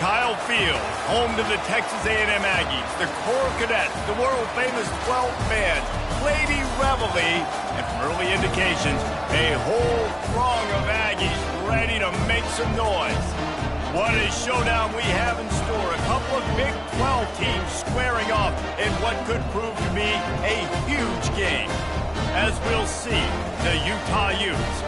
Kyle Field, home to the Texas A&M Aggies, the Corps Cadets, the world-famous 12th man, Lady Reveille, and from early indications, a whole throng of Aggies ready to make some noise. What a showdown we have in store. A couple of Big 12 teams squaring off in what could prove to be a huge game. As we'll see, the Utah Utes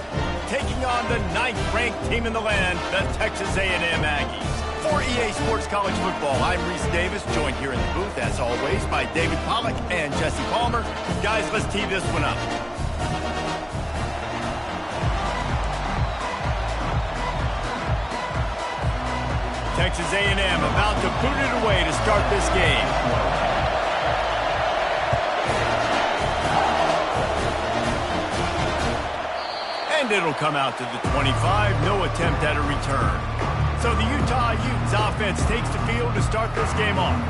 taking on the 9th-ranked team in the land, the Texas A&M Aggies. For EA Sports College Football, I'm Reese Davis, joined here in the booth, as always, by David Pollack and Jesse Palmer. Guys, let's tee this one up. Texas A&M about to boot it away to start this game. And it'll come out to the 25, no attempt at a return. So the Utah Utes offense takes the field to start this game off.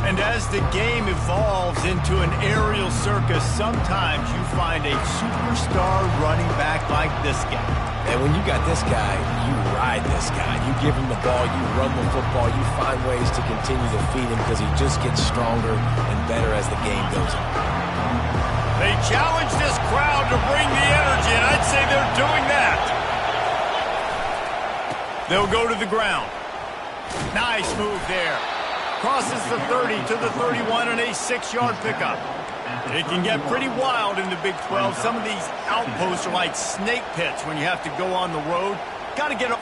And as the game evolves into an aerial circus, sometimes you find a superstar running back like this guy. And when you got this guy, you ride this guy. You give him the ball, you run the football, you find ways to continue to feed him because he just gets stronger and better as the game goes on. They challenge this crowd to bring the energy, and I'd say they're doing that. They'll go to the ground. Nice move there. Crosses the 30 to the 31 and a 6-yard pickup. It can get pretty wild in the Big 12. Some of these outposts are like snake pits when you have to go on the road. Got to get up.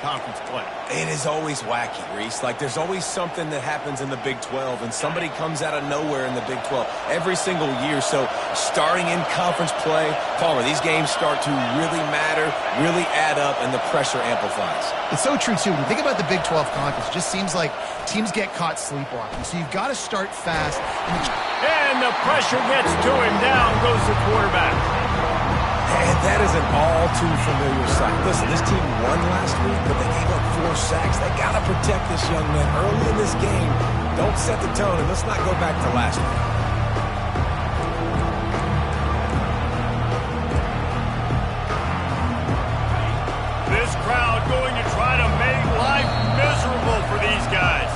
Conference play. It is always wacky, Reese. Like, there's always something that happens in the Big 12, and somebody comes out of nowhere in the Big 12 every single year. So, starting in conference play, Palmer, these games start to really matter, really add up, and the pressure amplifies. It's so true, too. When you think about the Big 12 conference, it just seems like teams get caught sleepwalking. So, you've got to start fast. And the pressure gets to him. Down goes the quarterback. And that is an all-too-familiar sight. Listen, this team won last week, but they gave up 4 sacks. They got to protect this young man early in this game. Don't set the tone, and let's not go back to last week. This crowd going to try to make life miserable for these guys.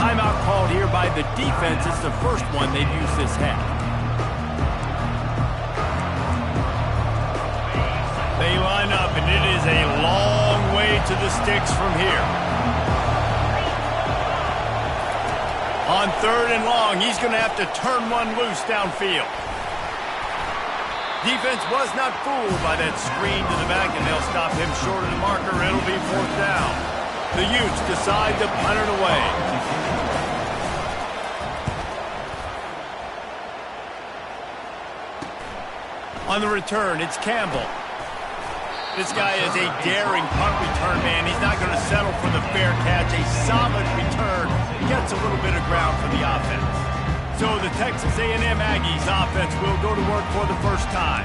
Timeout called here by the defense. It's the first one they've used this half. They line up, and it is a long way to the sticks from here. On 3rd and long, he's going to have to turn one loose downfield. Defense was not fooled by that screen to the back, and they'll stop him short of the marker. It'll be 4th down. The Utes decide to punt it away. On the return, it's Campbell. This guy is a daring punt return man. He's not going to settle for the fair catch. A solid return. Gets a little bit of ground for the offense. So the Texas A&M Aggies offense will go to work for the first time.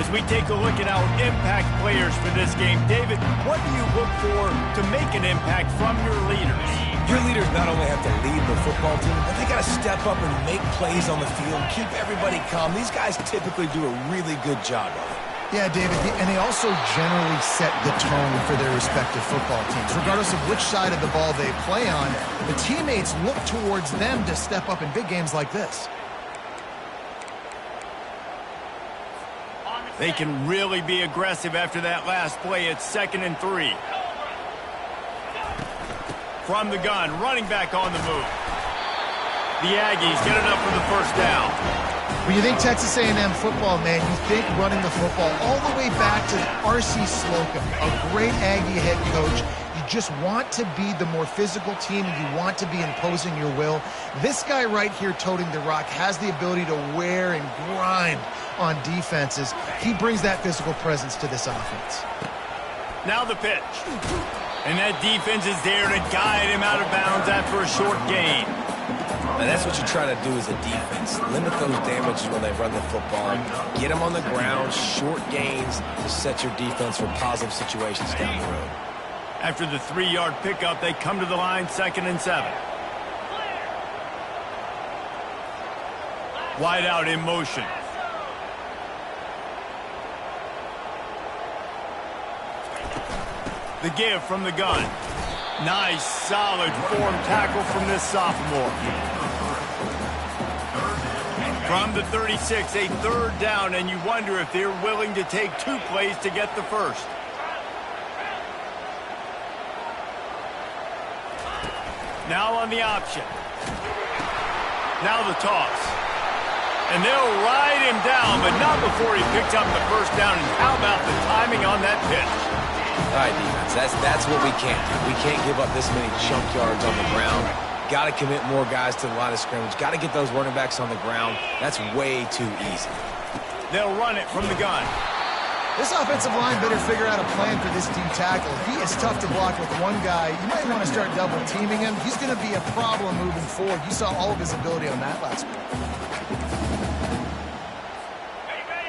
As we take a look at our impact players for this game, David, what do you look for to make an impact from your leaders? Your leaders not only have to lead the football team, but they got to step up and make plays on the field, keep everybody calm. These guys typically do a really good job of it. Yeah, David, and they also generally set the tone for their respective football teams. Regardless of which side of the ball they play on, the teammates look towards them to step up in big games like this. They can really be aggressive after that last play. It's 2nd and 3. From the gun, running back on the move. The Aggies get it up for the 1st down. When you think Texas A&M football, man, you think running the football all the way back to R.C. Slocum, a great Aggie head coach. You just want to be the more physical team. You want to be imposing your will. This guy right here toting the rock has the ability to wear and grind on defenses. He brings that physical presence to this offense. Now the pitch. And that defense is there to guide him out of bounds after a short gain. And that's what you try to do as a defense. Limit those damages when they run the football. Get them on the ground, short gains to set your defense for positive situations down the road. After the 3-yard pickup, they come to the line, 2nd and 7. Wide out in motion. The give from the gun. Nice, solid form tackle from this sophomore. From the 36, a 3rd down, and you wonder if they're willing to take 2 plays to get the first. Now on the option. Now the toss. And they'll ride him down, but not before he picks up the 1st down. And how about the timing on that pitch? All right, defense, that's what we can't do. We can't give up this many chunk yards on the ground. Got to commit more guys to the line of scrimmage. Got to get those running backs on the ground. That's way too easy. They'll run it from the gun. This offensive line better figure out a plan for this D tackle. He is tough to block with one guy. You might want to start double teaming him. He's going to be a problem moving forward. You saw all of his ability on that last one.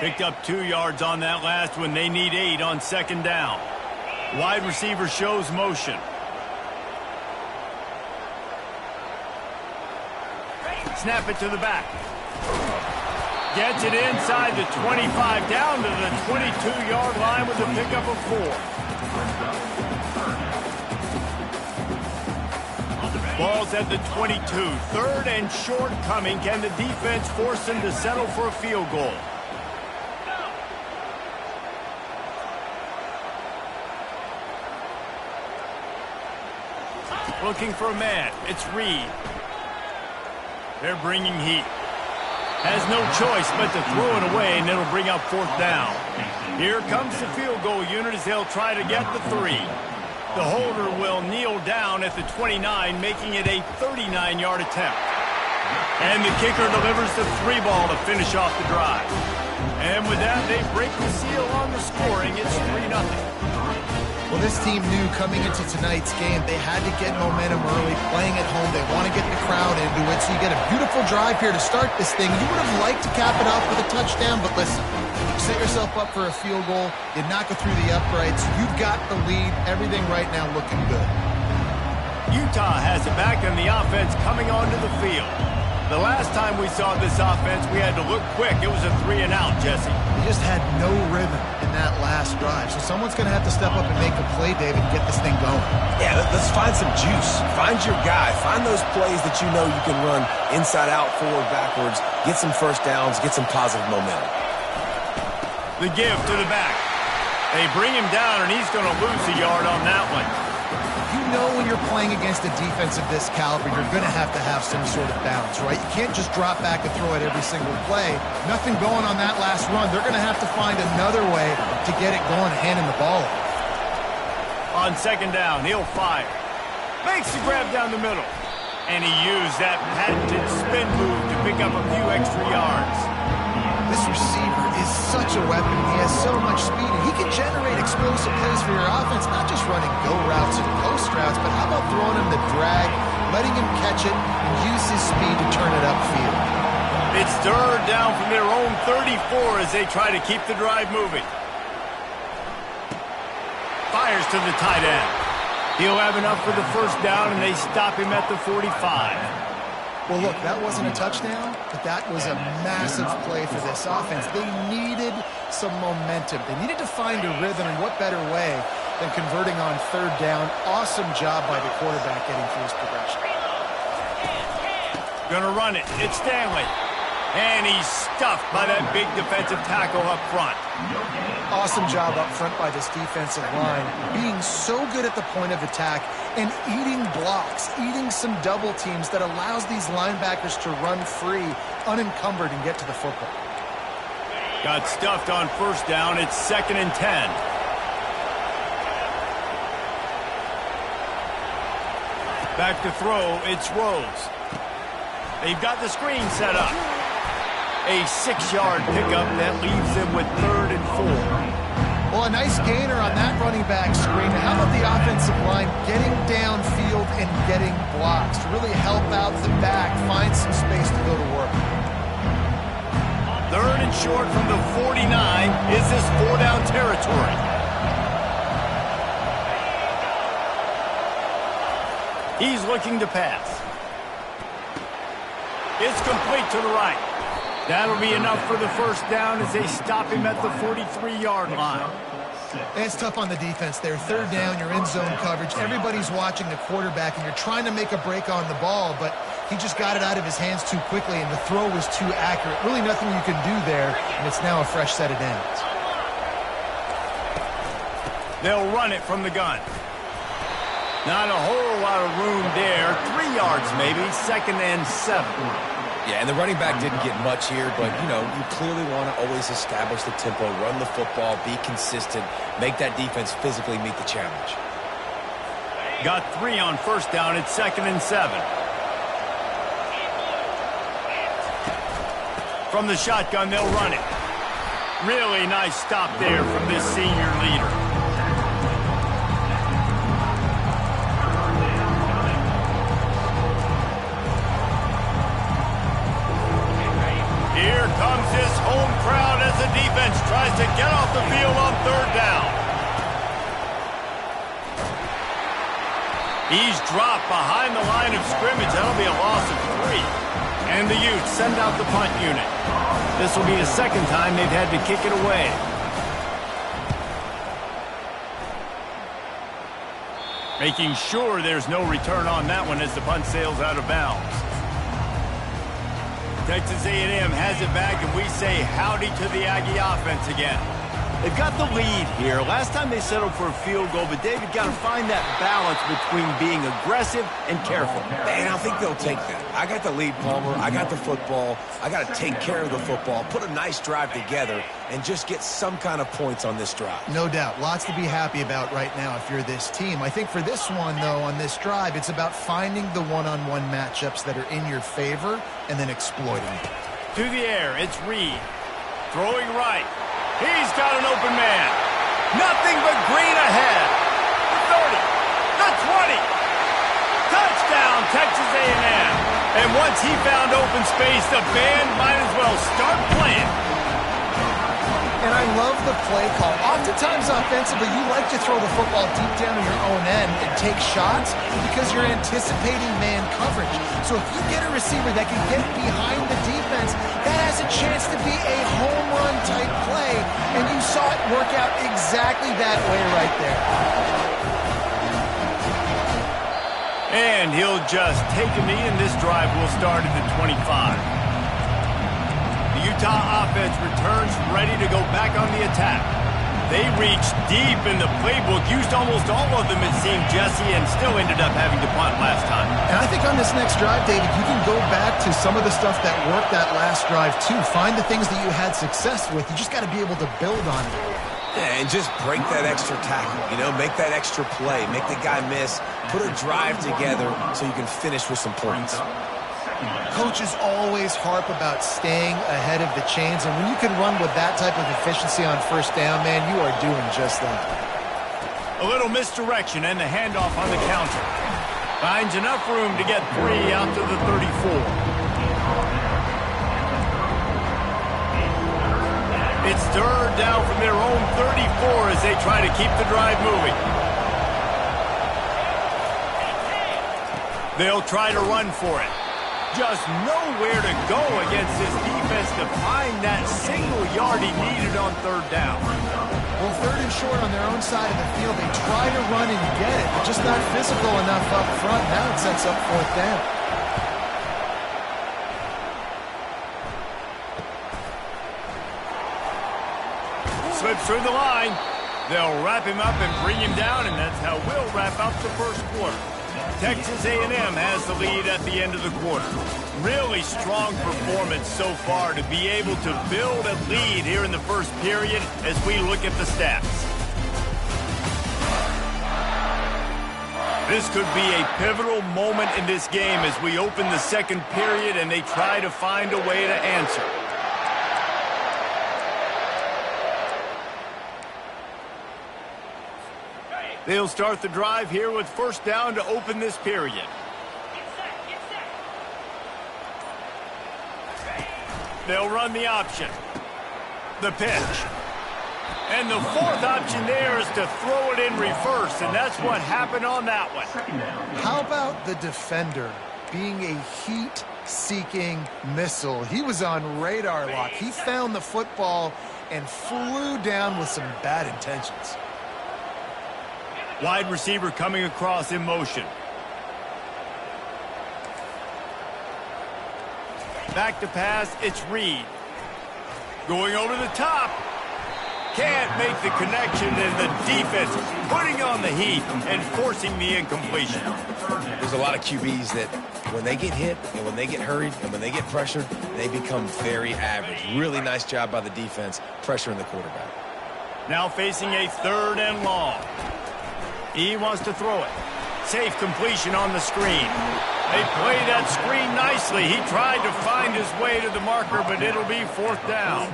Picked up 2 yards on that last one. They need 8 on 2nd down. Wide receiver shows motion. Snap it to the back. Gets it inside the 25, down to the 22-yard line with a pickup of 4. Ball's at the 22. 3rd and short coming. Can the defense force them to settle for a field goal? Looking for a man. It's Reed. They're bringing heat. Has no choice but to throw it away, and it'll bring up 4th down. Here comes the field goal unit as they'll try to get the 3. The holder will kneel down at the 29, making it a 39-yard attempt. And the kicker delivers the 3 ball to finish off the drive. And with that, they break the seal on the scoring. It's 3-0. Well, this team knew coming into tonight's game they had to get momentum early, playing at home. They want to get the crowd into it, so you get a beautiful drive here to start this thing. You would have liked to cap it off with a touchdown, but listen, you set yourself up for a field goal, you knock it through the uprights, you've got the lead, everything right now looking good. Utah has it back on the offense coming onto the field. The last time we saw this offense, we had to look quick. It was a 3-and-out, Jesse. They just had no rhythm in that last drive. So someone's going to have to step up and make a play, David, and get this thing going. Yeah, let's find some juice. Find your guy. Find those plays that you know you can run inside out, forward, backwards. Get some 1st downs. Get some positive momentum. The give to the back. They bring him down, and he's going to lose a yard on that one. You know when you're playing against a defense of this caliber, you're going to have some sort of balance, right? You can't just drop back and throw it every single play. Nothing going on that last run. They're going to have to find another way to get it going, handing the ball off. On 2nd down, he'll fire. Makes the grab down the middle. And he used that patented spin move to pick up a few extra yards. This receiver is such a weapon. He has so much speed, and he can generate explosive plays for your offense, not just running go routes and post routes, but how about throwing him the drag, letting him catch it, and use his speed to turn it upfield. It's 3rd down from their own 34 as they try to keep the drive moving. Fires to the tight end. He'll have enough for the 1st down, and they stop him at the 45. Well, look, that wasn't a touchdown, but that was a massive play for this offense. They needed some momentum. They needed to find a rhythm, and what better way than converting on 3rd down. Awesome job by the quarterback getting through his progression. Gonna run it. It's Stanley. And he's stuffed by that big defensive tackle up front. Awesome job up front by this defensive line, being so good at the point of attack and eating blocks, eating some double teams that allows these linebackers to run free, unencumbered, and get to the football. Got stuffed on 1st down. It's 2nd and 10. Back to throw. It's Rose. They've got the screen set up. A 6-yard pickup that leaves them with 3rd and 4. Well, Well, a nice gainer on that running back screen. How about the offensive line getting downfield and getting blocks to really help out the back, find some space to go to work? 3rd and short from the 49. Is this 4-down territory? He's looking to pass. It's complete to the right. That'll be enough for the first down as they stop him at the 43-yard line. It's tough on the defense there. 3rd down, you're in zone coverage. Everybody's watching the quarterback, and you're trying to make a break on the ball, but he just got it out of his hands too quickly, and the throw was too accurate. Really nothing you can do there, and it's now a fresh set of downs. They'll run it from the gun. Not a whole lot of room there. 3 yards maybe, 2nd and 7. Yeah, and the running back didn't get much here, but, you know, you clearly want to always establish the tempo, run the football, be consistent, make that defense physically meet the challenge. Got 3 on 1st down. It's 2nd and 7. From the shotgun, they'll run it. Really nice stop there from this senior leader. Here comes this home crowd as the defense tries to get off the field on 3rd down. He's dropped behind the line of scrimmage. That'll be a loss of 3. And the Utes send out the punt unit. This will be the 2nd time they've had to kick it away. Making sure there's no return on that one as the punt sails out of bounds. Texas A&M has it back, and we say howdy to the Aggie offense again. They've got the lead here. Last time they settled for a field goal, but David got to find that balance between being aggressive and careful. And I think they'll take that. I got the lead, Palmer. I got the football. I got to take care of the football, put a nice drive together, and just get some kind of points on this drive. No doubt. Lots to be happy about right now if you're this team. I think for this one, though, on this drive, it's about finding the one-on-one matchups that are in your favor and then exploiting it. To the air, it's Reed. Throwing right. He's got an open man. Nothing but green ahead. The 30. The 20. Touchdown, Texas A&M. And once he found open space, the band might as well start playing. And I love the play call. Oftentimes offensively, you like to throw the football deep down in your own end and take shots because you're anticipating man coverage. So if you get a receiver that can get behind the defense, that has a chance to be a home run type play. And you saw it work out exactly that way right there. And he'll just take a knee, and this drive will start at the 25. The Utah offense returns ready to go back on the attack. They reached deep in the playbook, used almost all of them, it seemed, Jesse, and still ended up having to punt last time. And I think on this next drive, David, you can go back to some of the stuff that worked that last drive, too. Find the things that you had success with. You just got to be able to build on it. Yeah, and just break that extra tackle, you know, make that extra play, make the guy miss, put a drive together so you can finish with some points. Coaches always harp about staying ahead of the chains, and when you can run with that type of efficiency on 1st down, man, you are doing just that. A little misdirection and the handoff on the counter. Finds enough room to get 3 out to the 34. It's 3rd down from their own 34 as they try to keep the drive moving. They'll try to run for it. Just nowhere to go against this defense to find that single yard he needed on 3rd down. Well, 3rd and short on their own side of the field. They try to run and get it, but just not physical enough up front. Now it sets up 4th down. Slips through the line. They'll wrap him up and bring him down, and that's how we'll wrap up the 1st quarter. Texas A&M has the lead at the end of the quarter. Really strong performance so far to be able to build a lead here in the 1st period as we look at the stats. This could be a pivotal moment in this game as we open the 2nd period and they try to find a way to answer. They'll start the drive here with first down to open this period. They'll run the option. The pitch. And the fourth option there is to throw it in reverse, and that's what happened on that one. How about the defender being a heat-seeking missile? He was on radar lock. He found the football and flew down with some bad intentions. Wide receiver coming across in motion. Back to pass, it's Reed. Going over the top. Can't make the connection, and the defense putting on the heat and forcing the incompletion. There's a lot of QBs that when they get hit and when they get hurried and when they get pressured, they become very average. Really nice job by the defense pressuring the quarterback. Now facing a 3rd and long. He wants to throw it. Safe completion on the screen. They play that screen nicely. He tried to find his way to the marker, but it'll be 4th down.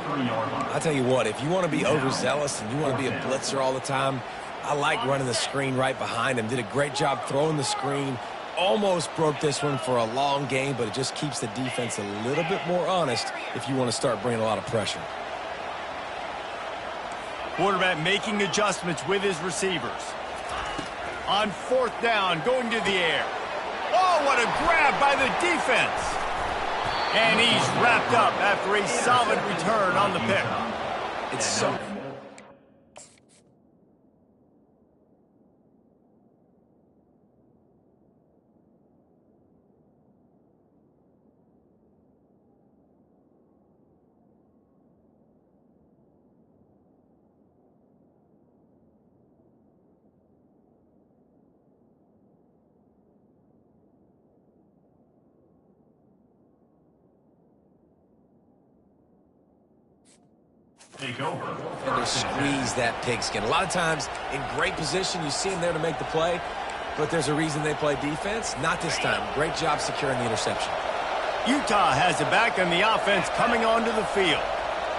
I'll tell you what, if you want to be overzealous and you want to be a blitzer all the time, I like running the screen right behind him. Did a great job throwing the screen. Almost broke this one for a long game, but it just keeps the defense a little bit more honest if you want to start bringing a lot of pressure. Quarterback making adjustments with his receivers. On 4th down, going to the air. Oh, what a grab by the defense. And he's wrapped up after a solid return on the pick. It's so... And to squeeze that pigskin. A lot of times in great position, you see him there to make the play, but there's a reason they play defense. Not this time. Great job securing the interception. Utah has it back on the offense coming onto the field.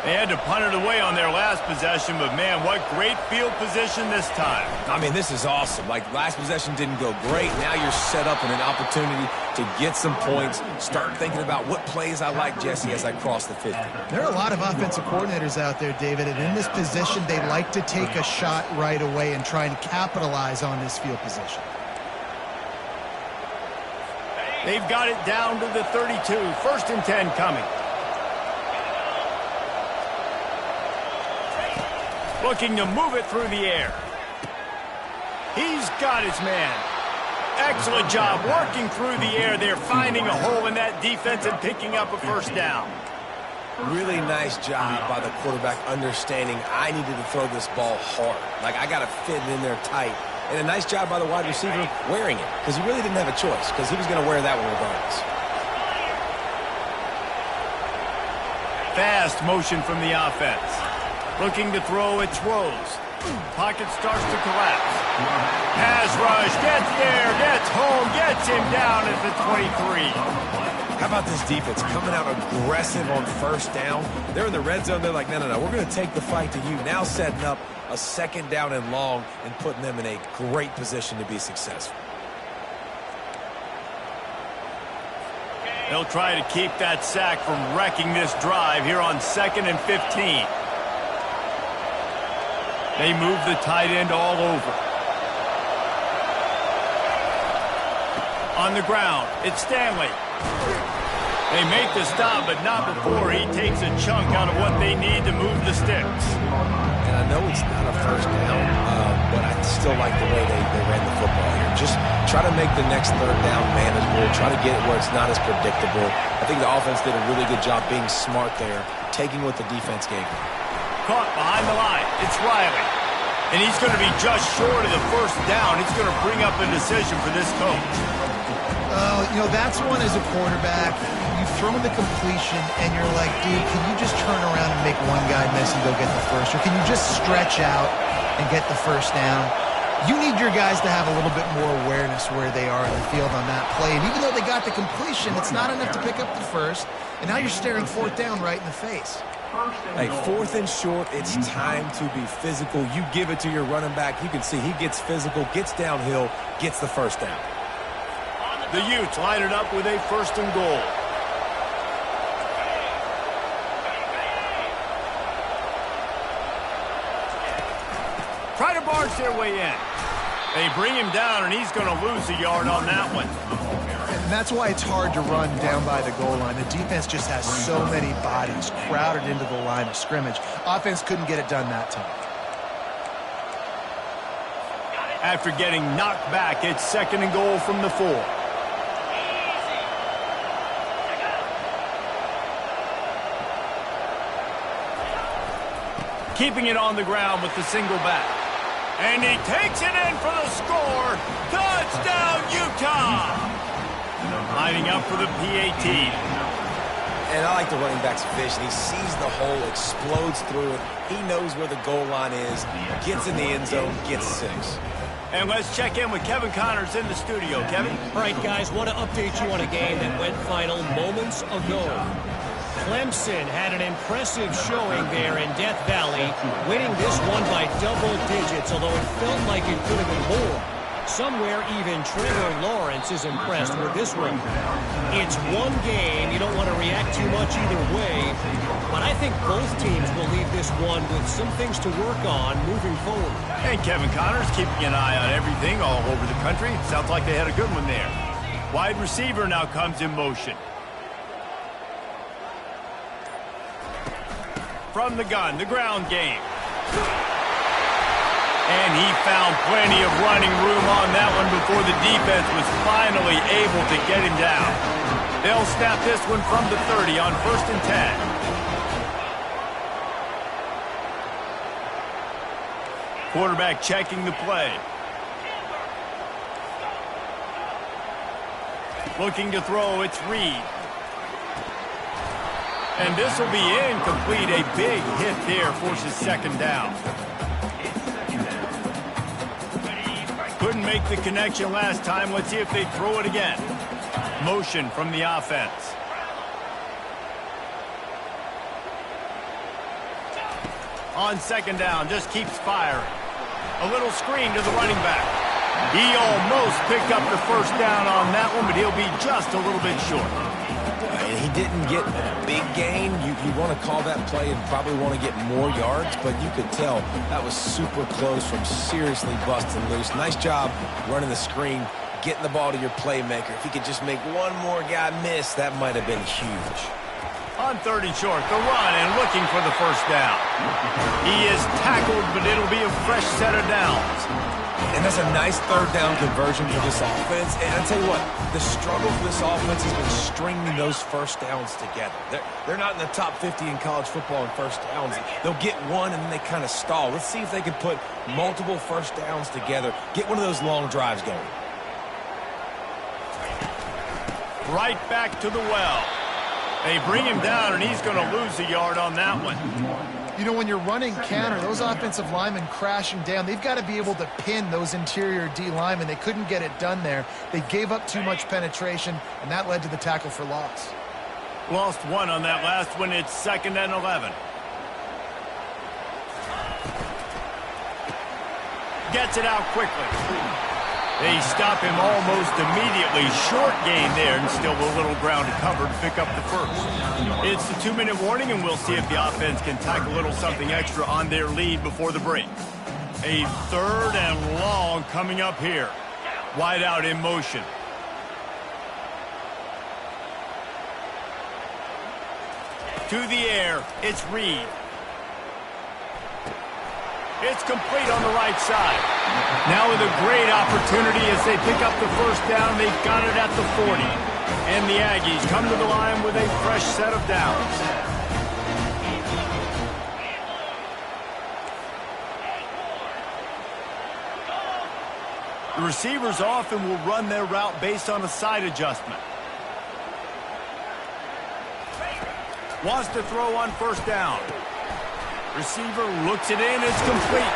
They had to punt it away on their last possession, but man, what great field position this time. I mean, this is awesome. Like, last possession didn't go great. Now you're set up in an opportunity to get some points. Start thinking about what plays I like, Jesse, as I cross the 50. There are a lot of offensive coordinators out there, David, and in this position, they like to take a shot right away and try and capitalize on this field position. They've got it down to the 32. 1st and 10 coming. Looking to move it through the air. He's got his man. Excellent job working through the air. They're finding a hole in that defense and picking up a 1st down. Really nice job by the quarterback understanding I needed to throw this ball hard. Like, I got to fit it in there tight. And a nice job by the wide receiver wearing it, because he really didn't have a choice, because he was going to wear that one regardless. Fast motion from the offense. Looking to throw, it's Rose. Pocket starts to collapse. Pass rush, gets there, gets home, gets him down at the 23. How about this defense coming out aggressive on 1st down? They're in the red zone. They're like, no, we're going to take the fight to you. Now setting up a 2nd down and long and putting them in a great position to be successful. They'll try to keep that sack from wrecking this drive here on 2nd and 15. They move the tight end all over. On the ground, it's Stanley. They make the stop, but not before he takes a chunk out of what they need to move the sticks. And I know it's not a 1st down, but I still like the way they ran the football here. Just try to make the next 3rd down manageable. Try to get it where it's not as predictable. I think the offense did a really good job being smart there, taking what the defense gave them. Caught behind the line. It's Riley. And he's going to be just short of the 1st down. It's going to bring up a decision for this coach. You know, that's one as a quarterback. You've thrown the completion, and you're like, dude, can you just turn around and make one guy miss and go get the 1st? Or can you just stretch out and get the 1st down? You need your guys to have a little bit more awareness where they are in the field on that play. And even though they got the completion, it's not enough to pick up the 1st. And now you're staring 4th down right in the face. Hey, 4th and short, it's time to be physical. You give it to your running back. You can see he gets physical, gets downhill, gets the first down. The Utes line it up with a 1st and goal. Try to barge their way in. They bring him down, and he's going to lose a yard on that one. And that's why it's hard to run down by the goal line. The defense just has so many bodies crowded into the line of scrimmage. Offense couldn't get it done that time. After getting knocked back, it's 2nd and goal from the 4. Keeping it on the ground with the single back. And he takes it in for the score. Touchdown, Utah! Lining up for the PAT. And I like the running back's vision. He sees the hole, explodes through it. He knows where the goal line is, gets in the end zone, gets 6. And let's check in with Kevin Connors in the studio. Kevin? All right, guys, want to update you on a game that went final moments ago. Clemson had an impressive showing there in Death Valley, winning this one by double digits, although it felt like it could have been more. Somewhere even Trevor Lawrence is impressed with this one. It's one game. You don't want to react too much either way, but I think both teams will leave this one with some things to work on moving forward. And Kevin Connors keeping an eye on everything all over the country. Sounds like they had a good one there. Wide receiver now comes in motion. From the gun, the ground game. And he found plenty of running room on that one before the defense was finally able to get him down. They'll snap this one from the 30 on 1st and 10. Quarterback checking the play. Looking to throw, it's Reed. And this will be incomplete. A big hit there forces 2nd down. Couldn't make the connection last time. Let's see if they throw it again. Motion from the offense. On 2nd down, just keeps firing. A little screen to the running back. He almost picked up the 1st down on that one, but he'll be just a little bit short. And he didn't get a big gain. You want to call that play and probably want to get more yards, but you could tell that was super close from seriously busting loose. Nice job running the screen, getting the ball to your playmaker. If he could just make one more guy miss, that might have been huge. On 3rd and short, the run and looking for the 1st down. He is tackled, but it'll be a fresh set of downs. And that's a nice 3rd down conversion for this offense. And I'll tell you what, the struggle for this offense has been stringing those 1st downs together. They're not in the top 50 in college football in 1st downs. They'll get one and then they kind of stall. Let's see if they can put multiple 1st downs together, get one of those long drives going. Right back to the well. They bring him down, and he's going to lose a yard on that one. You know, when you're running counter, those offensive linemen crashing down, they've got to be able to pin those interior D linemen. They couldn't get it done there. They gave up too much penetration, and that led to the tackle for loss. Lost one on that last one. It's 2nd and 11. Gets it out quickly. They stop him almost immediately. Short gain there, and still a little ground to cover to pick up the 1st. It's the 2-minute warning, and we'll see if the offense can tack a little something extra on their lead before the break. A 3rd and long coming up here. Wide out in motion. To the air, it's Reed. It's complete on the right side. Now with a great opportunity as they pick up the 1st down. They've got it at the 40. And the Aggies come to the line with a fresh set of downs. The receivers often will run their route based on a side adjustment. Wants to throw on 1st down. Receiver looks it in. It's complete.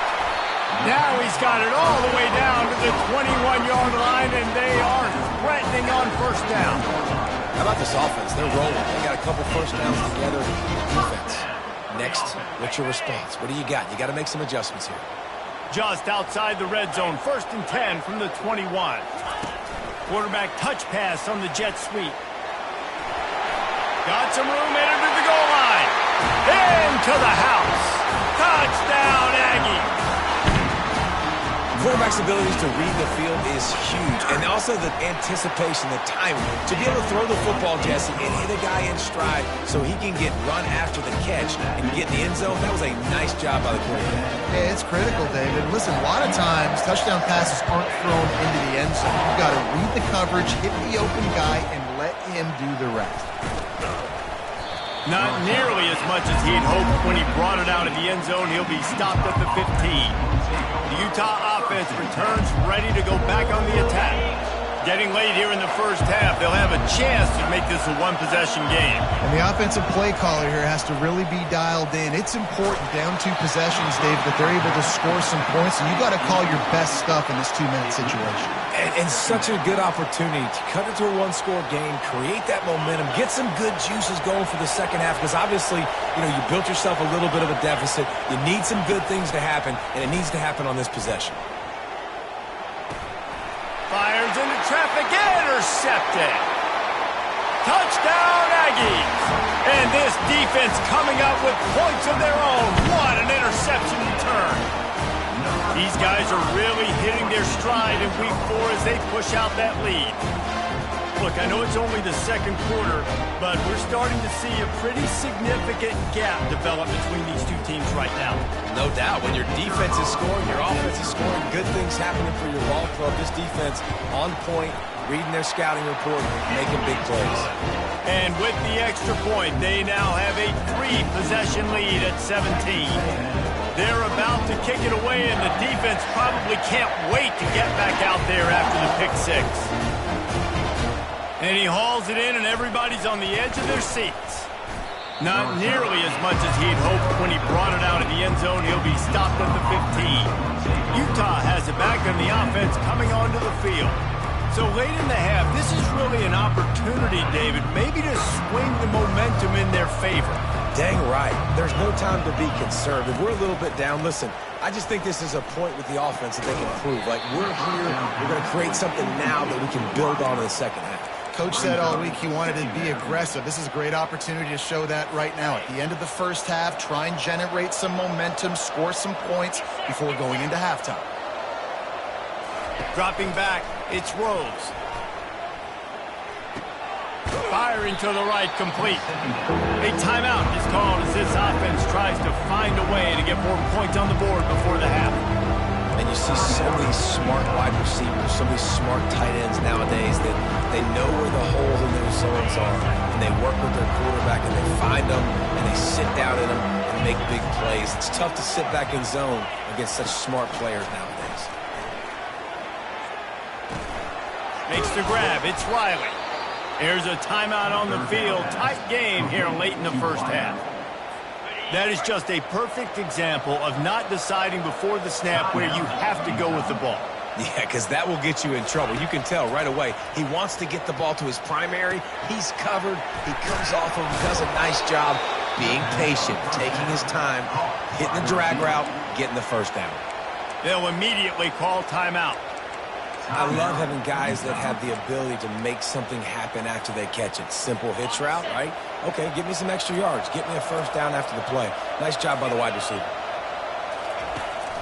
Now he's got it all the way down to the 21-yard line, and they are threatening on 1st down. How about this offense? They're rolling. They got a couple 1st downs together. Defense. Next, what's your response? What do you got? You got to make some adjustments here. Just outside the red zone, 1st and 10 from the 21. Quarterback touch pass on the jet sweep. Got some room, entered to the goal line. Into the house. Touchdown, Aggies. Quarterback's abilities to read the field is huge, and also the anticipation, the timing. To be able to throw the football, Jesse, and hit a guy in stride so he can get run after the catch and get in the end zone, that was a nice job by the quarterback. Yeah, it's critical, David. Listen, a lot of times touchdown passes aren't thrown into the end zone. You've got to read the coverage, hit the open guy, and let him do the rest. Not nearly as much as he'd hoped when he brought it out of the end zone. He'll be stopped at the 15. The Utah offense returns ready to go back on the attack. Getting late here in the first half, they'll have a chance to make this a one-possession game. And the offensive play caller here has to really be dialed in. It's important down 2 possessions, Dave, that they're able to score some points, and you got to call your best stuff in this 2-minute situation. And such a good opportunity to cut it to a one-score game, create that momentum, get some good juices going for the second half, because obviously, you know, you built yourself a little bit of a deficit. You need some good things to happen, and it needs to happen on this possession. Fires into traffic, intercepted. Touchdown, Aggies. And this defense coming up with points of their own. What an interception return. These guys are really hitting their stride in week 4 as they push out that lead. Look, I know it's only the second quarter, but we're starting to see a pretty significant gap develop between these two teams right now. No doubt. When your defense is scoring, your offense is scoring, good things happening for your ball club. This defense on point, reading their scouting report, making big plays. And with the extra point, they now have a 3-possession lead at 17. They're about to kick it away, and the defense probably can't wait to get back out there after the pick 6. And he hauls it in, and everybody's on the edge of their seats. Not nearly as much as he'd hoped when he brought it out of the end zone. He'll be stopped at the 15. Utah has it back on the offense coming onto the field. So late in the half, this is really an opportunity, David, maybe to swing the momentum in their favor. Dang right. There's no time to be conservative. We're a little bit down. Listen, I just think this is a point with the offense that they can prove. Like, we're here, we're going to create something now that we can build on in the second half. Coach said all week he wanted to be aggressive. This is a great opportunity to show that right now. At the end of the first half, try and generate some momentum, score some points before going into halftime. Dropping back, it's Rose. Firing to the right, complete. A timeout is called as this offense tries to find a way to get more points on the board before the half. And you see so many smart wide receivers, so many smart tight ends nowadays that they know where the holes in their zones are, and they work with their quarterback, and they find them, and they sit down in them and make big plays. It's tough to sit back in zone against such smart players nowadays. Makes the grab. It's Riley. There's a timeout on the field. Tight game here late in the first half. That is just a perfect example of not deciding before the snap where you have to go with the ball. Yeah, because that will get you in trouble. You can tell right away. He wants to get the ball to his primary. He's covered. He comes off him, does a nice job being patient, taking his time, hitting the drag route, getting the first down. They'll immediately call timeout. I love having guys that have the ability to make something happen after they catch it. Simple hitch route, right? Okay, give me some extra yards. Get me a first down after the play. Nice job by the wide receiver.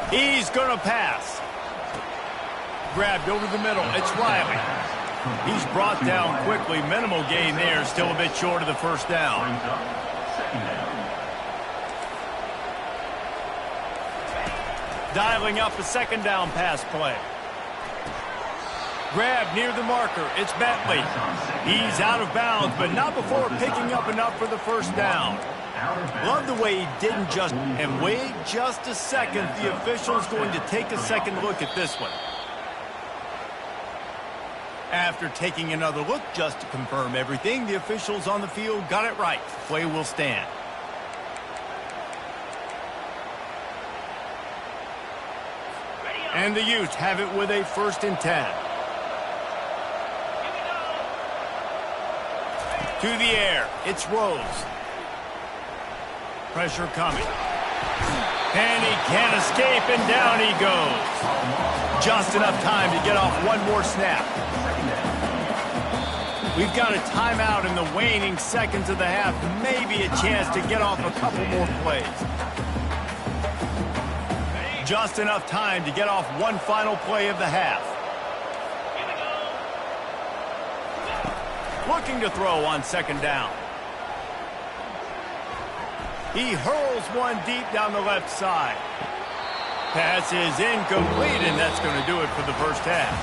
He's going to pass. Grabbed over the middle. It's Riley. He's brought down quickly. Minimal gain there. Still a bit short of the first down. Dialing up a second down pass play. Grab near the marker. It's Bentley. He's out of bounds, but not before picking up enough for the first down. Love the way he didn't just... And wait just a second. The official's going to take a second look at this one. After taking another look just to confirm everything, the officials on the field got it right. Play will stand. And the Utes have it with a 1st and 10. To the air, it's Rose. Pressure coming. And he can't escape, and down he goes. Just enough time to get off one more snap. We've got a timeout in the waning seconds of the half. Maybe a chance to get off a couple more plays. Just enough time to get off one final play of the half. Looking to throw on second down. He hurls one deep down the left side. Pass is incomplete, and that's going to do it for the first half.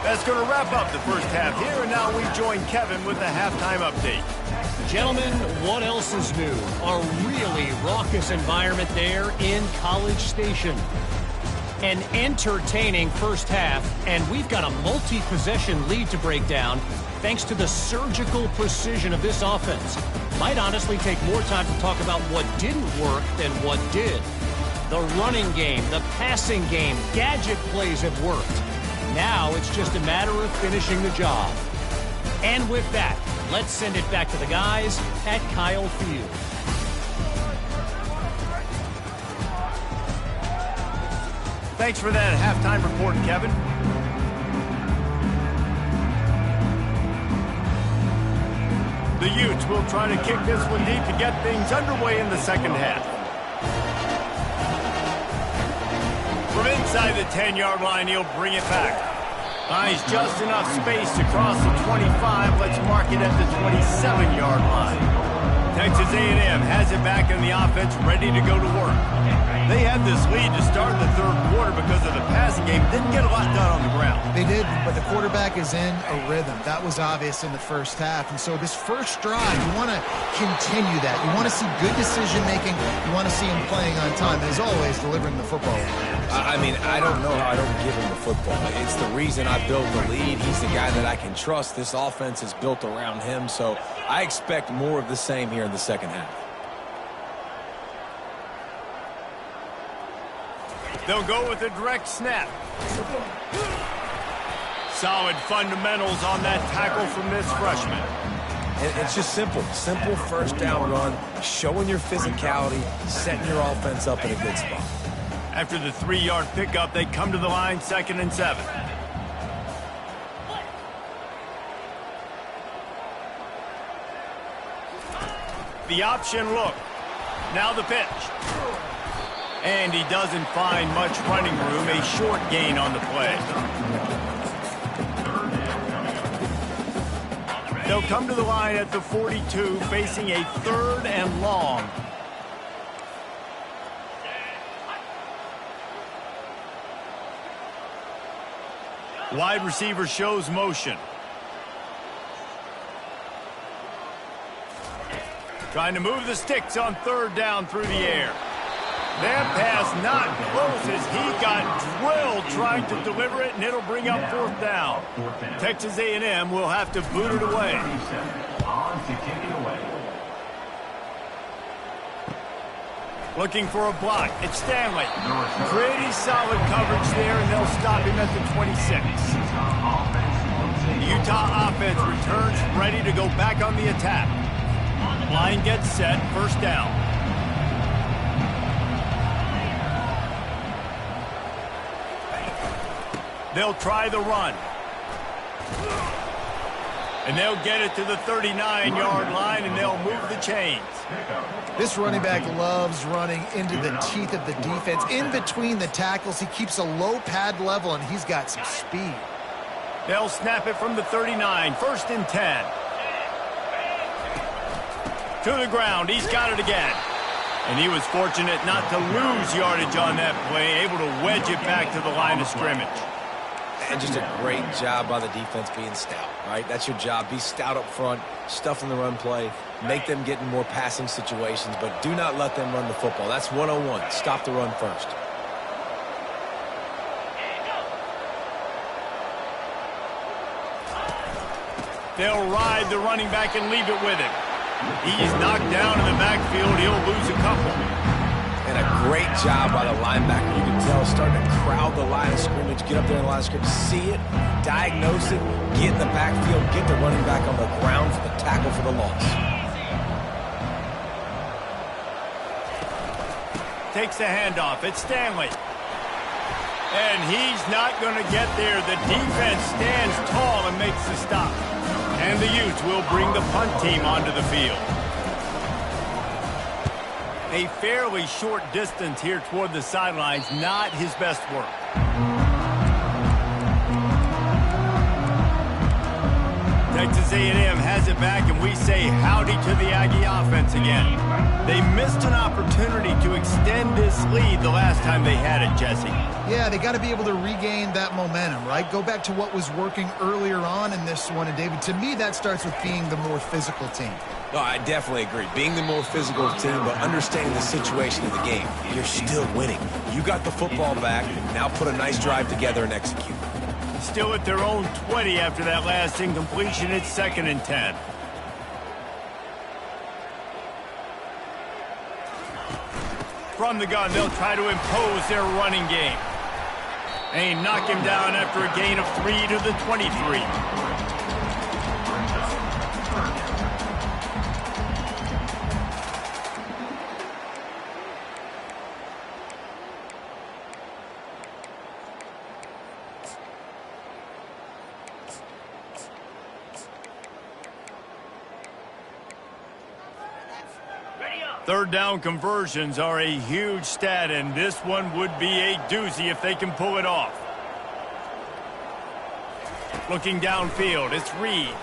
That's going to wrap up the first half here, and now we join Kevin with the halftime update. Gentlemen, what else is new? A really raucous environment there in College Station. An entertaining first half, and we've got a multi-possession lead to break down thanks to the surgical precision of this offense. Might honestly take more time to talk about what didn't work than what did. The running game, the passing game, gadget plays have worked. Now it's just a matter of finishing the job. And with that, let's send it back to the guys at Kyle Field. Thanks for that halftime report, Kevin. The Utes will try to kick this one deep to get things underway in the second half. From inside the 10-yard line, he'll bring it back. Finds just enough space to cross the 25. Let's mark it at the 27-yard line. Texas A&M has it back in the offense, ready to go to work. They had this lead to start the third quarter because of the passing game. Didn't get a lot done on the ground. They did, but the quarterback is in a rhythm. That was obvious in the first half. And so this first drive, you want to continue that. You want to see good decision-making. You want to see him playing on time. And as always, delivering the football. I mean, I don't know how I don't give him the football. It's the reason I built the lead. He's the guy that I can trust. This offense is built around him, so I expect more of the same here in the second half. They'll go with a direct snap. Solid fundamentals on that tackle from this freshman. It's just simple. Simple first down run, showing your physicality, setting your offense up in a good spot. After the 3-yard pickup, they come to the line, 2nd and 7. The option look. Now the pitch. And he doesn't find much running room, a short gain on the play. They'll come to the line at the 42, facing a 3rd and long. Wide receiver shows motion. Trying to move the sticks on 3rd down through the air. That pass not close as he got drilled trying to deliver it, and it'll bring up 4th down. Texas A&M will have to boot it away. Looking for a block. It's Stanley. Pretty solid coverage there, and they'll stop him at the 26. The Utah offense returns ready to go back on the attack. Line gets set, 1st down. They'll try the run. And they'll get it to the 39-yard line, and they'll move the chains. This running back loves running into the teeth of the defense. In between the tackles, he keeps a low pad level, and he's got some speed. They'll snap it from the 39, 1st and 10. To the ground, he's got it again. And he was fortunate not to lose yardage on that play, able to wedge it back to the line of scrimmage. And just a great job by the defense being stout, right? That's your job. Be stout up front, stuff in the run play, make them get in more passing situations, but do not let them run the football. That's 101. Stop the run first. They'll ride the running back and leave it with him. He's knocked down in the backfield. He'll lose a couple. And a great job by the linebacker. You can tell starting to crowd the line of scrimmage, get up there in the line of scrimmage, see it, diagnose it, get in the backfield, get the running back on the ground for the tackle for the loss. takes the handoff. It's Stanley. And he's not going to get there. The defense stands tall and makes the stop. And the Utes will bring the punt team onto the field. A fairly short distance here toward the sidelines, not his best work. Texas A&M has it back, and we say howdy to the Aggie offense again. They missed an opportunity to extend this lead the last time they had it, Jesse. Yeah, they got to be able to regain that momentum, right? Go back to what was working earlier on in this one. And, David, to me, that starts with being the more physical team. No, I definitely agree. Being the more physical team, but understanding the situation of the game. You're still winning. You got the football back. Now put a nice drive together and execute. Still at their own 20 after that last incompletion. It's 2nd and 10. From the gun, they'll try to impose their running game. They knock him down after a gain of 3 to the 23. Third down conversions are a huge stat, and this one would be a doozy if they can pull it off. Looking downfield, it's Reed.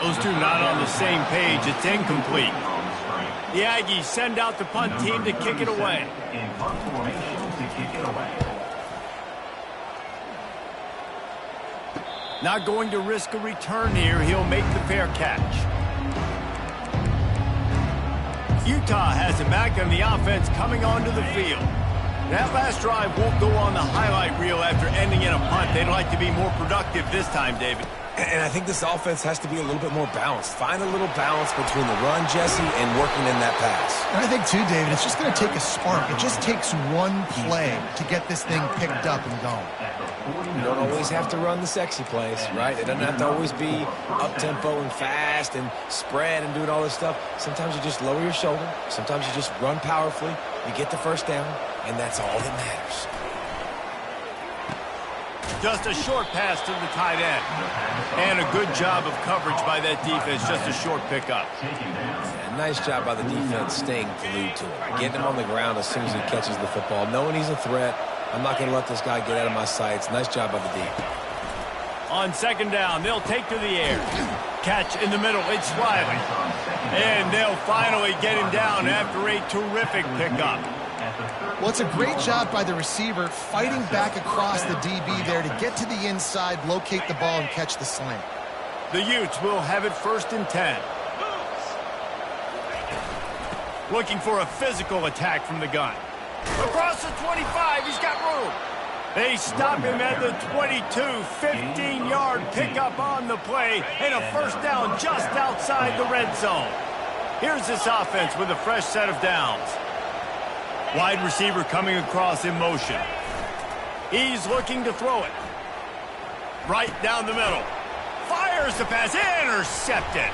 Those two not on the same page. It's incomplete. The Aggies send out the punt team to kick it away. Not going to risk a return here. He'll make the fair catch. Utah has it back on the offense coming onto the field. That last drive won't go on the highlight reel after ending in a punt. They'd like to be more productive this time, David. And I think this offense has to be a little bit more balanced. Find a little balance between the run, Jesse, and working in that pass. And I think, too, David, it's just going to take a spark. It just takes one play to get this thing picked up and going. You don't always have to run the sexy plays, right? It doesn't have to always be up-tempo and fast and spread and doing all this stuff. Sometimes you just lower your shoulder. Sometimes you just run powerfully. You get the first down, and that's all that matters. Just a short pass to the tight end. And a good job of coverage by that defense. Just a short pickup. Yeah, nice job by the defense staying glued to him. Getting him on the ground as soon as he catches the football. Knowing he's a threat. I'm not going to let this guy get out of my sights. Nice job by the D. On 2nd down, they'll take to the air. Catch in the middle. It's Riley. And they'll finally get him down after a terrific pickup. Well, it's a great job by the receiver fighting back across the DB there to get to the inside, locate the ball, and catch the slant. The Utes will have it 1st and 10. Looking for a physical attack from the gun. Across the 25, he's got room. They stop him at the 22, 15-yard pickup on the play, and a 1st down just outside the red zone. Here's this offense with a fresh set of downs. Wide receiver coming across in motion. He's looking to throw it. Right down the middle. Fires the pass. Intercepted.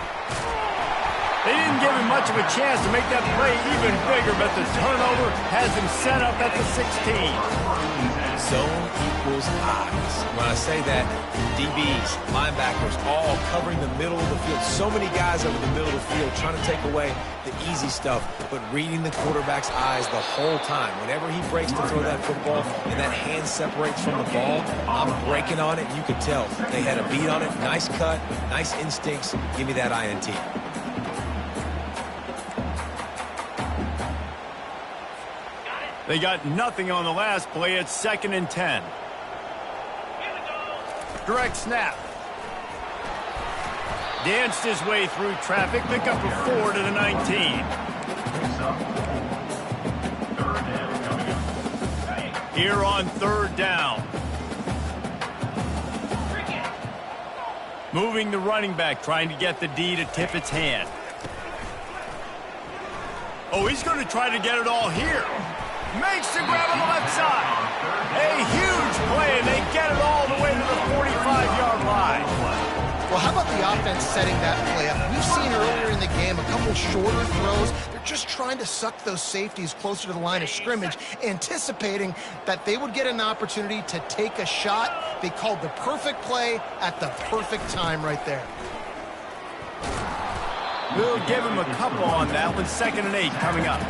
They didn't give him much of a chance to make that play even bigger, but the turnover has him set up at the 16. Zone equals eyes. When I say that, DBs, linebackers, all covering the middle of the field. So many guys over the middle of the field trying to take away the easy stuff, but reading the quarterback's eyes the whole time. Whenever he breaks to throw that football and that hand separates from the ball, I'm breaking on it, and you could tell they had a beat on it. Nice cut, nice instincts. Give me that INT. They got nothing on the last play. It's 2nd and 10. Direct snap. Danced his way through traffic. Pick up a 4 to the 19. Here on 3rd down. Moving the running back, trying to get the D to tip its hand. Oh, he's going to try to get it all here. Makes the grab on the left side. A huge play, and they get it all the way to the 45-yard line. Well, how about the offense setting that play up? We've seen earlier in the game a couple shorter throws. They're just trying to suck those safeties closer to the line of scrimmage, anticipating that they would get an opportunity to take a shot. They called the perfect play at the perfect time right there. We'll give him a couple on that one. 2nd and 8 coming up.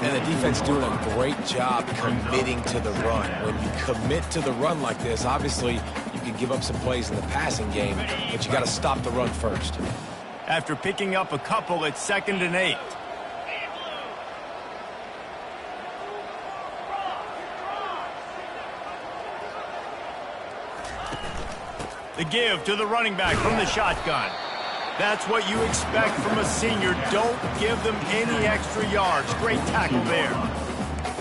And the defense doing a great job committing to the run. When you commit to the run like this, obviously you can give up some plays in the passing game, but you got to stop the run first. After picking up a couple, it's 2nd and 8. The give to the running back from the shotgun. That's what you expect from a senior. Don't give them any extra yards. Great tackle there.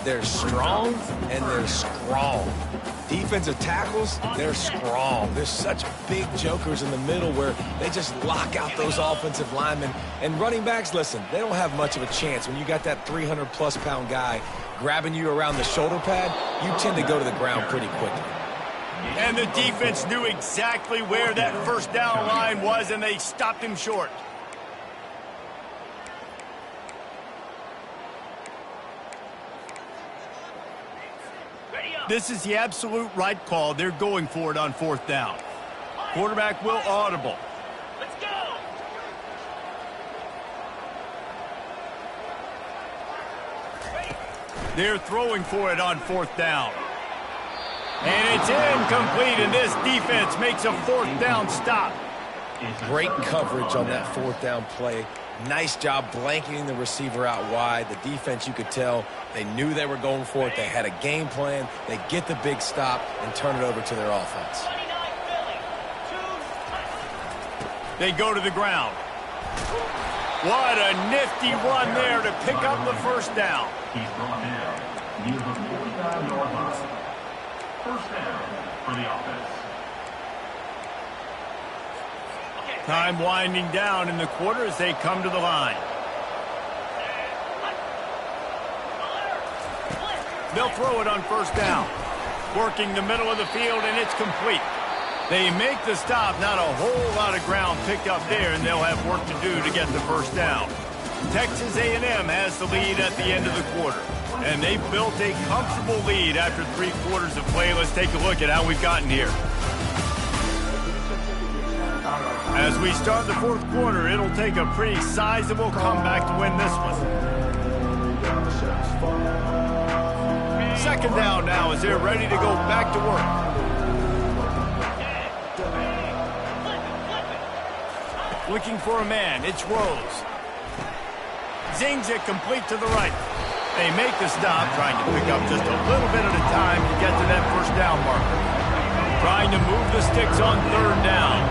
They're strong and they're strong. Defensive tackles, they're strong. There's such big jokers in the middle where they just lock out those offensive linemen. And running backs, listen, they don't have much of a chance. When you got that 300-plus pound guy grabbing you around the shoulder pad, you tend to go to the ground pretty quickly. And the defense knew exactly where that first down line was, and they stopped him short. This is the absolute right call. They're going for it on 4th down. Quarterback will audible. Let's go. They're throwing for it on 4th down. And it's incomplete, and this defense makes a 4th down stop. Great coverage on that 4th down play. Nice job blanketing the receiver out wide. The defense, you could tell, they knew they were going for it. They had a game plan. They get the big stop and turn it over to their offense. They go to the ground. What a nifty run there to pick up the first down. He's brought down. Use the 49-yard line. First down for the offense. Time winding down in the quarter as they come to the line. They'll throw it on 1st down. Working the middle of the field, and it's complete. They make the stop. Not a whole lot of ground picked up there, and they'll have work to do to get the first down. Texas A&M has the lead at the end of the quarter, and they've built a comfortable lead after 3 quarters of play. Let's take a look at how we've gotten here. As we start the 4th quarter, it'll take a pretty sizable comeback to win this one. 2nd down now as they're ready to go back to work. Looking for a man, it's Rose. Zings it complete to the right. They make the stop, trying to pick up just a little bit at a time to get to that first down marker. Trying to move the sticks on 3rd down.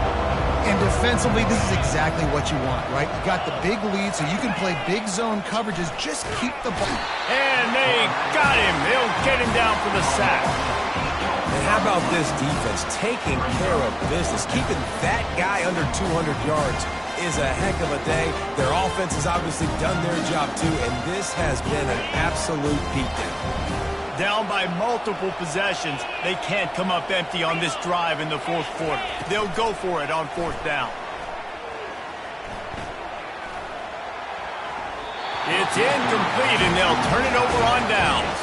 And defensively, this is exactly what you want, right? You got the big lead, so you can play big zone coverages. Just keep the ball. And they got him. They'll get him down for the sack. And how about this defense taking care of business? Keeping that guy under 200 yards is a heck of a day. Their offense has obviously done their job too, and this has been an absolute beatdown. Down by multiple possessions, they can't come up empty on this drive in the 4th quarter. They'll go for it on 4th down. It's incomplete, and they'll turn it over on downs.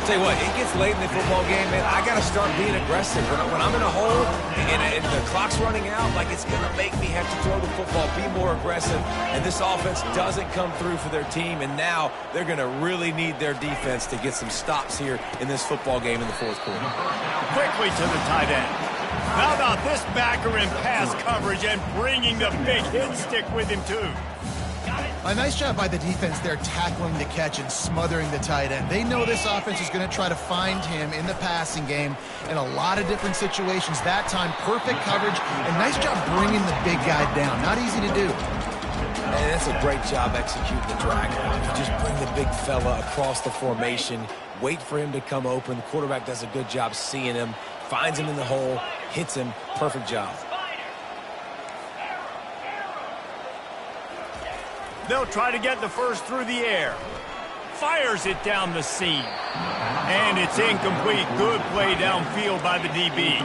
Tell you what, it gets late in the football game, man. I got to start being aggressive. When I'm in a hole and the clock's running out, like, it's going to make me have to throw the football, be more aggressive. And this offense doesn't come through for their team, and now they're going to really need their defense to get some stops here in this football game in the 4th quarter. Quickly to the tight end. How about this backer in pass coverage and bringing the big hit stick with him, too? A nice job by the defense there, tackling the catch and smothering the tight end. They know this offense is going to try to find him in the passing game in a lot of different situations. That time, perfect coverage, and nice job bringing the big guy down. Not easy to do. And that's a great job executing the drag route. You just bring the big fella across the formation, wait for him to come open. The quarterback does a good job seeing him, finds him in the hole, hits him. Perfect job. They'll try to get the first through the air. Fires it down the seam. And it's incomplete. Good play downfield by the DB.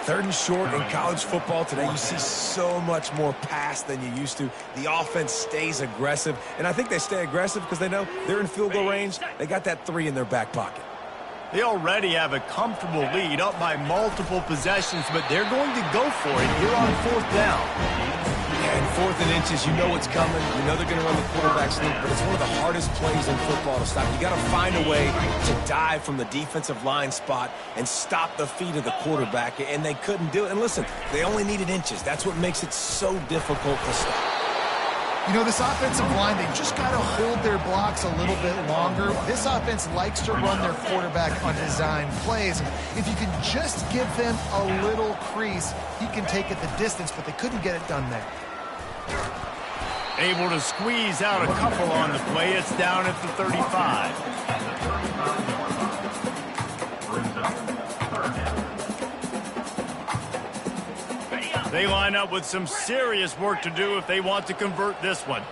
3rd and short in college football today, you see so much more pass than you used to. The offense stays aggressive, and I think they stay aggressive because they know they're in field goal range. They got that 3 in their back pocket. They already have a comfortable lead up by multiple possessions, but they're going to go for it here on 4th down. Yeah, and 4th and inches, you know what's coming. You know they're going to run the quarterback sneak, but it's one of the hardest plays in football to stop. You got to find a way to dive from the defensive line spot and stop the feet of the quarterback, and they couldn't do it. And listen, they only needed inches. That's what makes it so difficult to stop. You know, this offensive line, they just got to hold their blocks a little bit longer. This offense likes to run their quarterback on design plays. If you can just give them a little crease, he can take it the distance, but they couldn't get it done there. Able to squeeze out a couple on the play. It's down at the 35. They line up with some serious work to do if they want to convert this one.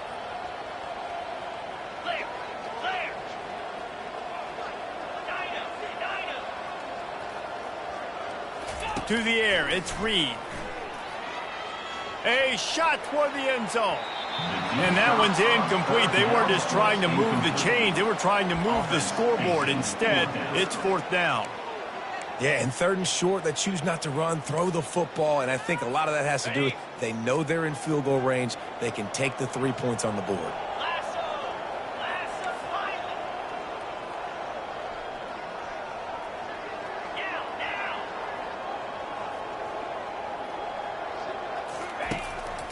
To the air, it's Reed. A shot toward the end zone. And that one's incomplete. They weren't just trying to move the chains. They were trying to move the scoreboard. Instead, it's 4th down. Yeah, and 3rd and short, they choose not to run, throw the football, and I think a lot of that has to do with they know they're in field goal range. They can take the 3 points on the board.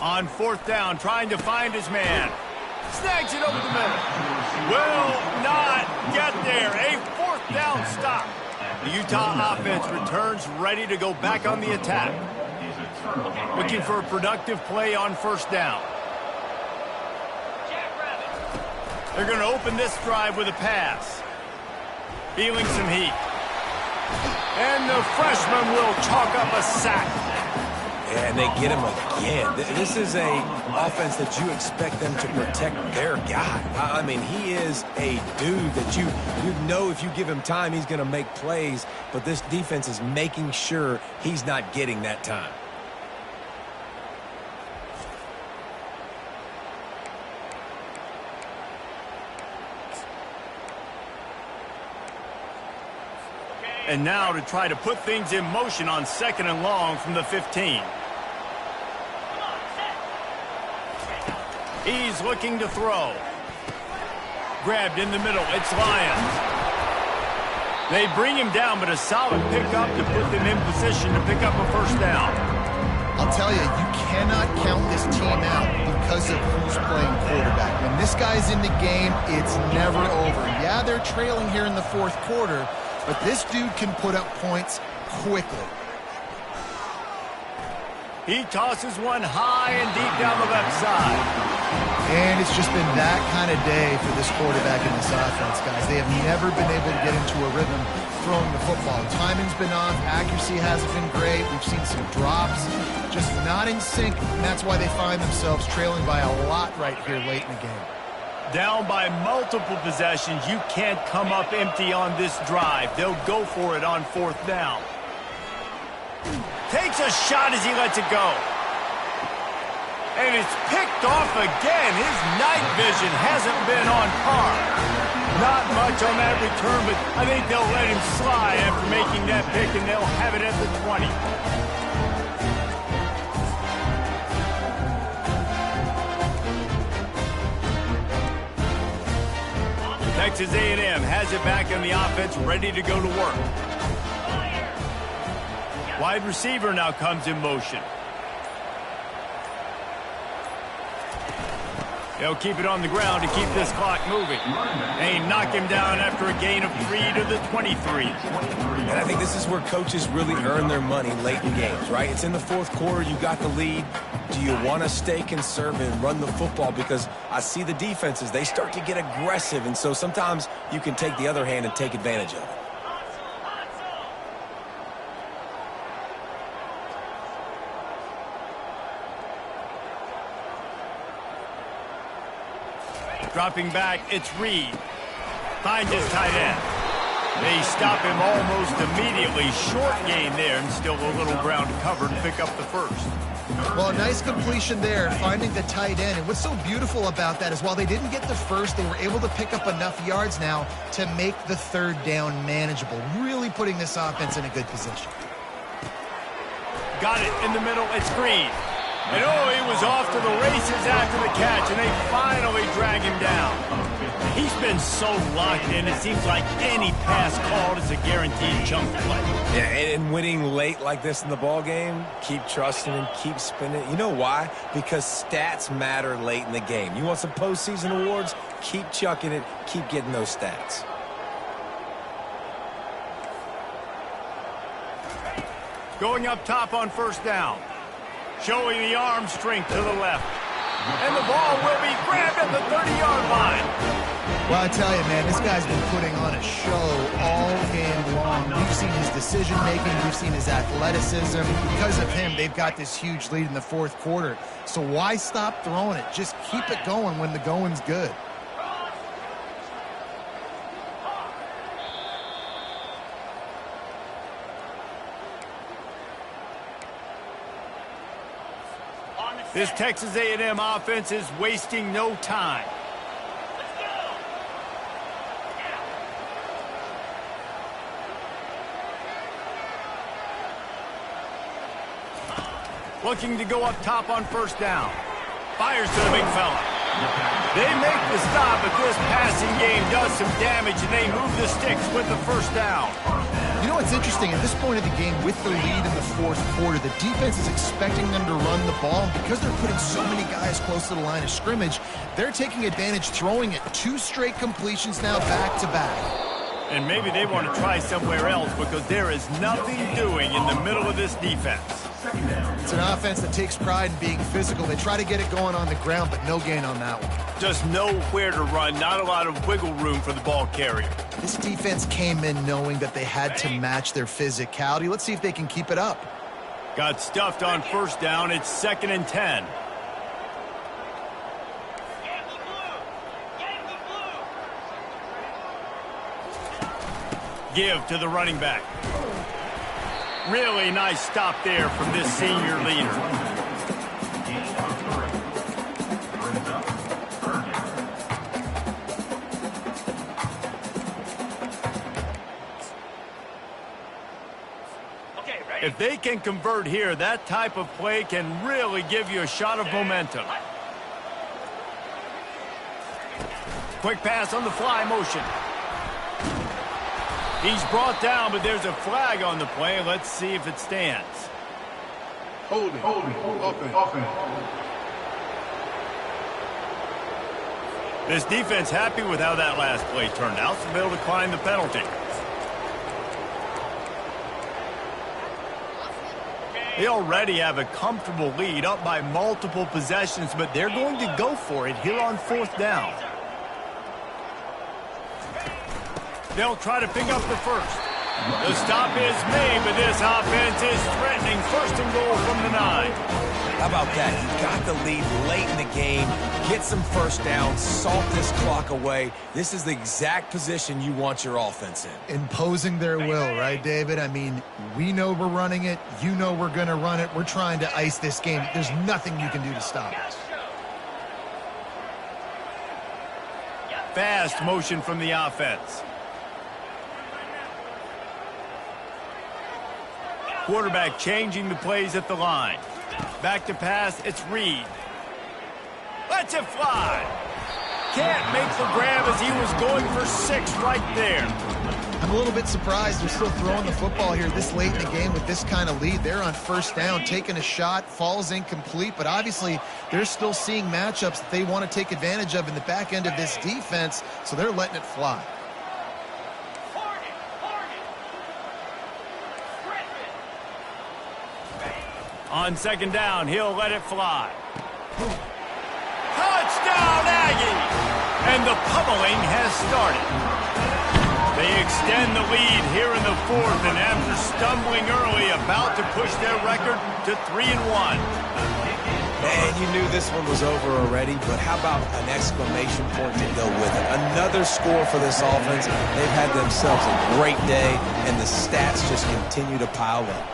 On 4th down, trying to find his man. Snags it over the middle. Will not get there. A 4th down stop. The Utah offense returns ready to go back on the attack. Looking for a productive play on 1st down. They're going to open this drive with a pass. Feeling some heat. And the freshman will chalk up a sack. Yeah, and they get him again. This is a offense that you expect them to protect their guy. I mean, he is a dude that you know if you give him time, he's going to make plays. But this defense is making sure he's not getting that time. And now to try to put things in motion on 2nd and long from the 15. He's looking to throw. Grabbed in the middle. It's Lyons. They bring him down, but a solid pickup to put them in position to pick up a 1st down. I'll tell you, you cannot count this team out because of who's playing quarterback. When this guy's in the game, it's never over. Yeah, they're trailing here in the 4th quarter, but this dude can put up points quickly. He tosses one high and deep down the left side. And it's just been that kind of day for this quarterback in this offense, guys. They have never been able to get into a rhythm throwing the football. Timing's been off. Accuracy hasn't been great. We've seen some drops. Just not in sync, and that's why they find themselves trailing by a lot right here late in the game. Down by multiple possessions. You can't come up empty on this drive. They'll go for it on 4th down. Takes a shot as he lets it go. And it's picked off again. His night vision hasn't been on par. Not much on that return, but I think they'll let him slide after making that pick, and they'll have it at the 20. Texas A&M has it back in the offense, ready to go to work. Wide receiver now comes in motion. They'll keep it on the ground to keep this clock moving. They knock him down after a gain of 3 to the 23. And I think this is where coaches really earn their money late in games, right? It's in the 4th quarter. You got the lead. Do you want to stay conservative and run the football? Because I see the defenses, they start to get aggressive. And so sometimes you can take the other hand and take advantage of it. Dropping back, it's Reed. Finds his tight end. They stop him almost immediately. Short gain there, and still a little ground to cover to pick up the first. Well, a nice completion there, finding the tight end. And what's so beautiful about that is while they didn't get the first, they were able to pick up enough yards now to make the third down manageable, really putting this offense in a good position. Got it in the middle. It's Green. And oh, he was off to the races after the catch, and they finally drag him down. He's been so locked in, it seems like any pass called is a guaranteed chunk play. Yeah, and winning late like this in the ball game, keep trusting him, keep spinning. You know why? Because stats matter late in the game. You want some postseason awards? Keep chucking it, keep getting those stats. Going up top on first down. Showing the arm strength to the left. And the ball will be grabbed at the 30-yard line. Well, I tell you, man, this guy's been putting on a show all game long. We've seen his decision-making. We've seen his athleticism. Because of him, they've got this huge lead in the fourth quarter. So why stop throwing it? Just keep it going when the going's good. This Texas A&M offense is wasting no time. Looking to go up top on first down. Fires to the big fella. They make the stop, but this passing game does some damage, and they move the sticks with the first down. You know what's interesting? At this point of the game, with the lead in the fourth quarter, the defense is expecting them to run the ball. And because they're putting so many guys close to the line of scrimmage, they're taking advantage, throwing it 2 straight completions now back-to-back. And maybe they want to try somewhere else because there is nothing doing in the middle of this defense. It's an offense that takes pride in being physical. They try to get it going on the ground, but no gain on that one. Just nowhere to run, not a lot of wiggle room for the ball carrier. This defense came in knowing that they had to match their physicality. Let's see if they can keep it up. Got stuffed on first down. It's 2nd and 10. Give to the running back. Really nice stop there from this senior leader. If they can convert here, that type of play can really give you a shot of momentum. Quick pass on the fly motion. He's brought down, but there's a flag on the play. Let's see if it stands. Holding. Offense. This defense happy with how that last play turned out, so they'll decline the penalty. They already have a comfortable lead, up by multiple possessions, but they're going to go for it here on fourth down. They'll try to pick up the first. The stop is made, but this offense is threatening. 1st and goal from the 9. How about that? You got the lead late in the game. Get some first downs. Salt this clock away. This is the exact position you want your offense in. Imposing their will, right, David? I mean, we know we're running it. You know we're going to run it. We're trying to ice this game. There's nothing you can do to stop us. Fast motion from the offense. Quarterback changing the plays at the line. Back to pass, it's Reed. Lets it fly. Can't make the grab as he was going for 6 right there. I'm a little bit surprised they're still throwing the football here this late in the game with this kind of lead. They're on first down, taking a shot, falls incomplete, but obviously they're still seeing matchups that they want to take advantage of in the back end of this defense, so they're letting it fly. On 2nd down, he'll let it fly. Touchdown, Aggie! And the pummeling has started. They extend the lead here in the 4th, and after stumbling early, about to push their record to 3-1. And you knew this one was over already, but how about an exclamation point to go with it? Another score for this offense. They've had themselves a great day, and the stats just continue to pile up.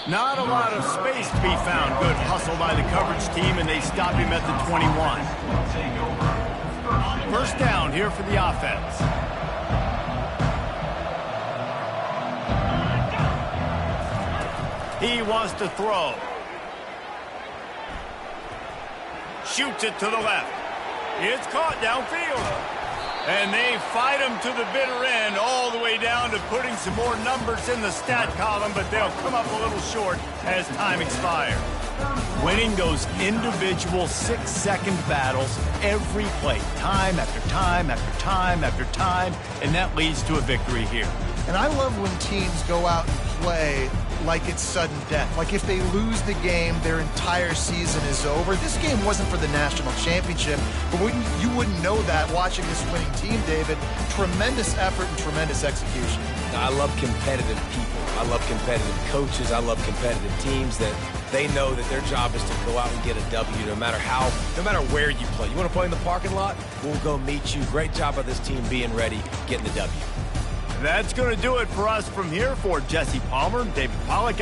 Not a lot of space to be found. Good hustle by the coverage team, and they stop him at the 21. First down here for the offense. He wants to throw. Shoots it to the left. It's caught downfield. And they fight him to the bitter end, all the way down to putting some more numbers in the stat column, but they'll come up a little short as time expires. Winning those individual 6-second battles every play, time after time after time after time, and that leads to a victory here. And I love when teams go out and play like it's sudden death. Like if they lose the game, their entire season is over. This game wasn't for the national championship, but you wouldn't know that watching this winning team, David. Tremendous effort and tremendous execution. I love competitive people. I love competitive coaches. I love competitive teams that they know that their job is to go out and get a W no matter where you play. You want to play in the parking lot? We'll go meet you. Great job by this team being ready, getting the W. That's going to do it for us from here. For Jesse Palmer, David Pollack.